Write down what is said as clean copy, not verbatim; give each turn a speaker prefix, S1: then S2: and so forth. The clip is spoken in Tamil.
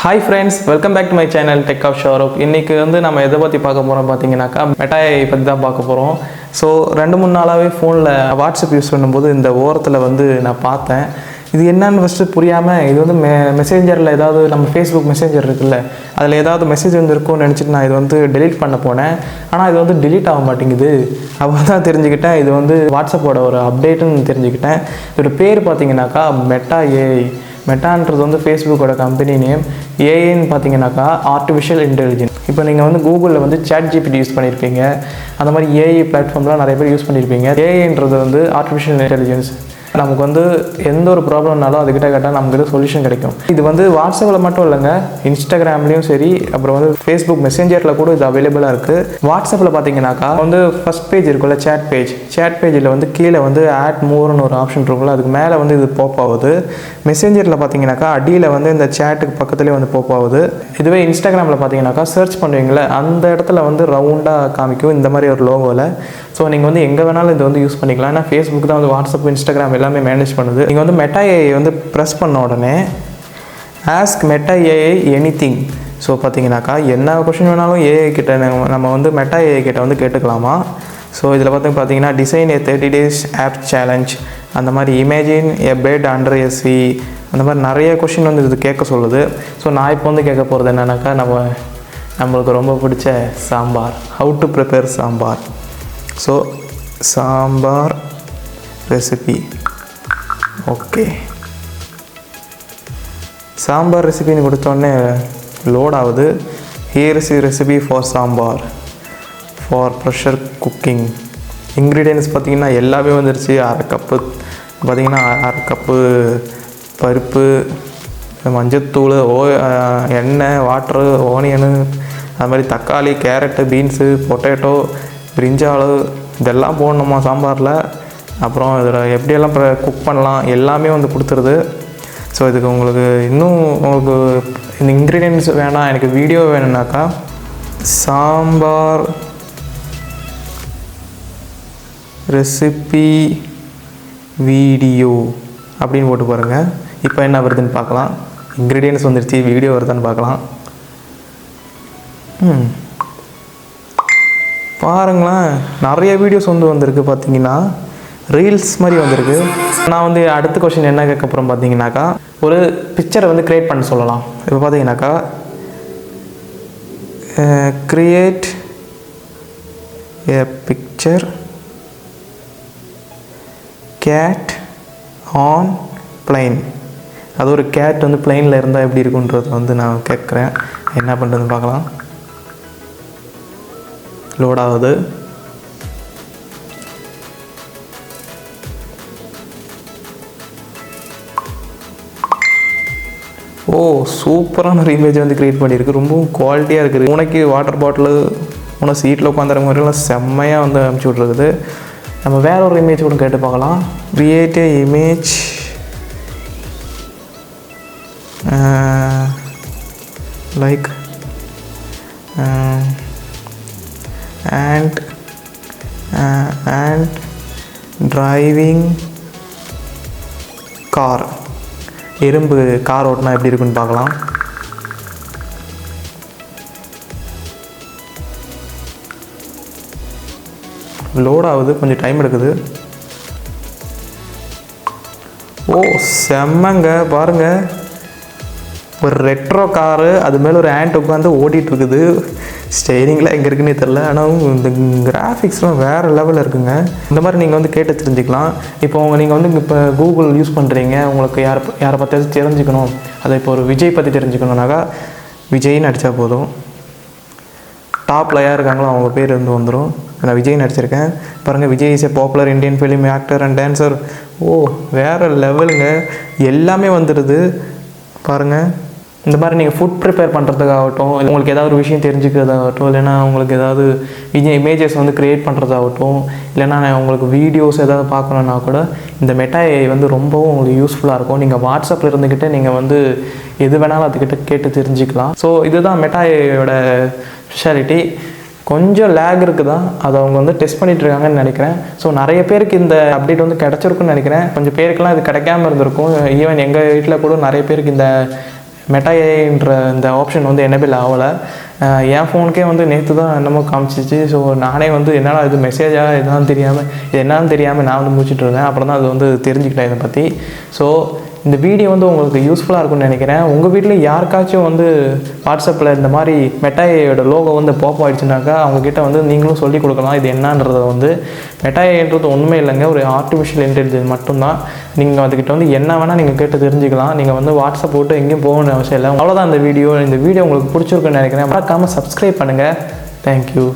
S1: Hi friends, welcome back to my channel techofsharuk. இன்றைக்கி நம்ம எதை பற்றி பார்க்க போகிறோம் பார்த்தீங்கன்னாக்கா மெட்டா ஏஐ பற்றி தான் பார்க்க போகிறோம். ஸோ 2-3 நாளாகவே ஃபோனில் வாட்ஸ்அப் யூஸ் பண்ணும்போது இந்த ஓரத்தில் நான் பார்த்தேன். இது என்னன்னு ஃபஸ்ட்டு புரியாமல் இது மெசேஞ்சரில் ஏதாவது நம்ம ஃபேஸ்புக் மெசேஞ்சர் இருக்குல்ல, அதில் ஏதாவது மெசேஜ் இருக்கும்னு நினச்சிட்டு நான் இது டெலீட் பண்ண போனேன். ஆனால் இது டெலீட் ஆக மாட்டேங்குது. அப்போ தான் தெரிஞ்சுக்கிட்டேன் இது வாட்ஸ்அப்போட ஒரு அப்டேட்டுன்னு தெரிஞ்சுக்கிட்டேன். இதோட பேர் பார்த்தீங்கன்னாக்கா மெட்டா ஏஐ. மெட்டான்றது ஃபேஸ்புக்கோட கம்பெனி நேம். ஏஐன்னு பார்த்தீங்கன்னாக்கா ஆர்டிஃபிஷியல் இன்டெலிஜென்ஸ். இப்போ நீங்கள் கூகுளில் chatgpt யூஸ் பண்ணியிருப்பீங்க. அந்த மாதிரி ஏஐ பிளாட்ஃபார்ம்லாம் நிறைய பேர் யூஸ் பண்ணியிருப்பீங்க. ஏஐன்றது ஆர்டிஃபிஷியல் இன்டெலிஜென்ஸ். நமக்கு எந்த ஒரு ப்ராப்ளம்னாலும் அதுக்கிட்ட கேட்டால் நமக்கு சொல்யூஷன் கிடைக்கும். இது வாட்ஸ்அப்பில் மட்டும் இல்லைங்க, இன்ஸ்டாகிராம்லேயும் சரி, அப்புறம் ஃபேஸ்புக் மெசேஞ்சரில் கூட இது அவைலபிளாக இருக்குது. வாட்ஸ்அப்பில் பார்த்தீங்கன்னாக்கா ஃபஸ்ட் பேஜ் இருக்குல்ல, சேட் பேஜில் கீழே ஆட் மோர்னு ஒரு ஆப்ஷன் இருக்குல்ல, அதுக்கு மேலே இது பாப் ஆகுது. மெசேஞ்சரில் பார்த்தீங்கன்னாக்கா அடியில் இந்த சேட்டுக்கு பக்கத்துலேயே பாப் ஆகுது. இதுவே இன்ஸ்டாகிராமில் பார்த்தீங்கன்னாக்கா சர்ச் பண்ணுவீங்களே, அந்த இடத்துல ரவுண்டாக காமிக்கும் இந்த மாதிரி ஒரு லோகோவில். ஸோ நீங்கள் எங்கே வேணாலும் இது யூஸ் பண்ணிக்கலாம். ஏன்னா ஃபேஸ்புக் தான் வாட்ஸ்அப், இன்ஸ்டாகிராம் எல்லாமே மேனேஜ் பண்ணுது. நீங்கள் மெட்டா ஏஐ ப்ரெஸ் பண்ண உடனே ask meta AI anything. So பார்த்தீங்கன்னாக்கா என்ன கொஷின் வேணாலும் ஏஐ கிட்ட நம்ம மெட்டா ஏஐ கிட்ட கேட்டுக்கலாமா. ஸோ இதில் பார்த்தீங்கன்னா design a 30 days of challenge, அந்த மாதிரி imagine a bed under a sea, அந்த மாதிரி நிறைய கொஷின் இது கேட்க சொல்லுது. ஸோ நான் இப்போ கேட்க போகிறது என்னன்னாக்கா நம்மளுக்கு ரொம்ப பிடிச்ச sambar. How to prepare sambar. So sambar recipe. Okay, sambar ரெசிபின்னு கொடுத்தோடனே லோட் ஆகுது. Here is recipe for sambar for pressure cooking. Ingredients பார்த்திங்கன்னா எல்லாமே வந்துருச்சு. 1/2 கப்பு பார்த்திங்கன்னா 1/2 கப்பு பருப்பு, மஞ்சத்தூள், எண்ணெய், வாட்ரு, ஓனியனு, அது மாதிரி தக்காளி, கேரட்டு, பீன்ஸு, பொட்டேட்டோ, பிரிஞ்சால், இதெல்லாம் போடணுமா சாம்பாரில். அப்புறம் இதில் எப்படியெல்லாம் குக் பண்ணலாம் எல்லாமே கொடுத்துருது. ஸோ இதுக்கு உங்களுக்கு இந்த இன்க்ரீடியன்ஸ் வேணாம், எனக்கு வீடியோ வேணும்னாக்கா சாம்பார் ரெசிபி வீடியோ அப்படின்னு போட்டு பாருங்கள். இப்போ என்ன வருதுன்னு பார்க்கலாம். இன்க்ரீடியன்ஸ் வந்துருச்சு, வீடியோ வருதான்னு பார்க்கலாம். பாருங்களேன், நிறைய வீடியோஸ் வந்திருக்கு. பார்த்தீங்கன்னா ரீல்ஸ் மாதிரி வந்திருக்கு. நான் அடுத்த கொஷின் என்ன கேட்க போகிறோம் பார்த்தீங்கன்னாக்கா, ஒரு பிக்சரை க்ரியேட் பண்ண சொல்லலாம். இப்போ பார்த்தீங்கன்னாக்கா create a picture cat on plane. அது ஒரு கேட் பிளைனில் இருந்தால் எப்படி இருக்குன்றது நான் கேட்குறேன். என்ன பண்ணுறதுன்னு பார்க்கலாம். லோட் ஆகுது. ஓ, சூப்பரான ஒரு இமேஜ் க்ரியேட் பண்ணியிருக்கு. ரொம்பவும் குவாலிட்டியாக இருக்குது. உனக்கு வாட்டர் பாட்டிலு, உனக்கு சீட்டில் உட்காந்துற மாதிரிலாம் செம்மையாக அனுப்பிச்சி விட்ருக்குது. நம்ம வேற ஒரு இமேஜ் கூட கேட்டு பார்க்கலாம். Create A image like and driving car. எறும்பு கார் ஓட்டினா எப்படி இருக்குன்னு பார்க்கலாம். லோட் ஆகுது, கொஞ்சம் டைம் எடுக்குது. ஓ, செம்மங்க பாருங்கள். ஒரு ரெட்ரோ காரு, அது மேலே ஒரு ஆண்ட் உட்காந்து ஓட்டிகிட்ருக்குது. ஸ்டேரிங்லாம் எங்கே இருக்குன்னே தெரில. ஆனால் இந்த கிராஃபிக்ஸ்லாம் வேறு லெவலில் இருக்குங்க. இந்த மாதிரி நீங்கள் கேட்டு தெரிஞ்சுக்கலாம். இப்போ நீங்கள் இப்போ கூகுள் யூஸ் பண்ணுறீங்க, உங்களுக்கு யாரை பற்றியாச்சும் தெரிஞ்சுக்கணும். அதை இப்போ ஒரு விஜய் பற்றி தெரிஞ்சுக்கணுன்னாக்கா விஜய்னு அடித்தா போதும். டாப்பில் யார் இருக்காங்களோ அவங்க பேர் வந்துடும். நான் விஜய் நடிச்சிருக்கேன் பாருங்கள். Vijay is a popular Indian film actor and dancer. ஓ, வேறு லெவலுங்க. எல்லாமே வந்துடுது பாருங்கள். இந்த மாதிரி நீங்கள் ஃபுட் ப்ரிப்பேர் பண்ணுறதுக்காகட்டும், உங்களுக்கு ஏதாவது ஒரு விஷயம் தெரிஞ்சுக்கிறதாகட்டும், இல்லைனா உங்களுக்கு ஏதாவது இமேஜஸ் க்ரியேட் பண்ணுறதாகட்டும், இல்லைனா உங்களுக்கு வீடியோஸ் ஏதாவது பார்க்கணுன்னா கூட இந்த மெட்டா ஏஐ ரொம்பவும் உங்களுக்கு யூஸ்ஃபுல்லாக இருக்கும். நீங்கள் வாட்ஸ்அப்பில் இருந்துக்கிட்டே நீங்கள் எது வேணாலும் அதுக்கிட்ட கேட்டு தெரிஞ்சுக்கலாம். ஸோ இதுதான் மெட்டா ஏஐயோட ஸ்பெஷாலிட்டி. கொஞ்சம் லேக் இருக்குது தான், அதை அவங்க டெஸ்ட் பண்ணிட்டு இருக்காங்கன்னு நினைக்கிறேன். ஸோ நிறைய பேருக்கு இந்த அப்டேட் கிடச்சிருக்குன்னு நினைக்கிறேன். கொஞ்சம் பேருக்குலாம் இது கிடைக்காம இருந்திருக்கும். ஈவன் எங்கள் வீட்டில் கூட நிறைய பேருக்கு இந்த மெட்டாஏன்ற இந்த ஆப்ஷன் வந்து எனேபிள் ஆகலை. என் ஃபோனுக்கே வந்து நேற்று தான் என்னமோ காமிச்சிச்சு. ஸோ நானே வந்து என்னடா இது மெசேஜாக எதுனாலும் தெரியாமல் இது என்னன்னு தெரியாமல் நான் வந்து முடிச்சுட்டு இருந்தேன். அப்புறம் தான் அது வந்து தெரிஞ்சுக்கிட்டேன் இதை பற்றி. ஸோ இந்த வீடியோ வந்து உங்களுக்கு யூஸ்ஃபுல்லாக இருக்கும்னு நினைக்கிறேன். உங்கள் வீட்டில் யாருக்காச்சும் வந்து வாட்ஸ்அப்பில் இந்த மாதிரி மெட்டாஏயோட லோகோ வந்து பாப் ஆகிடுச்சுனாக்கா அவங்கக்கிட்ட வந்து நீங்களும் சொல்லிக் கொடுக்கலாம் இது என்னன்றதை வந்து. மெட்டாஏன்றது ஒன்றுமே இல்லைங்க, ஒரு ஆர்டிஃபிஷியல் இன்டெலிஜென்ஸ் மட்டும்தான். நீங்கள் அதுக்கிட்ட வந்து என்ன வேணால் நீங்கள் கேட்டு தெரிஞ்சுக்கலாம். நீங்கள் வந்து வாட்ஸ்அப் போட்டு எங்கேயும் போகணும்னு அவசியம் இல்லை. அவ்வளோதான் இந்த வீடியோ உங்களுக்கு பிடிச்சிருக்குன்னு நினைக்கிறேன். மறக்காமல் சப்ஸ்கிரைப் பண்ணுங்கள். தேங்க்யூ.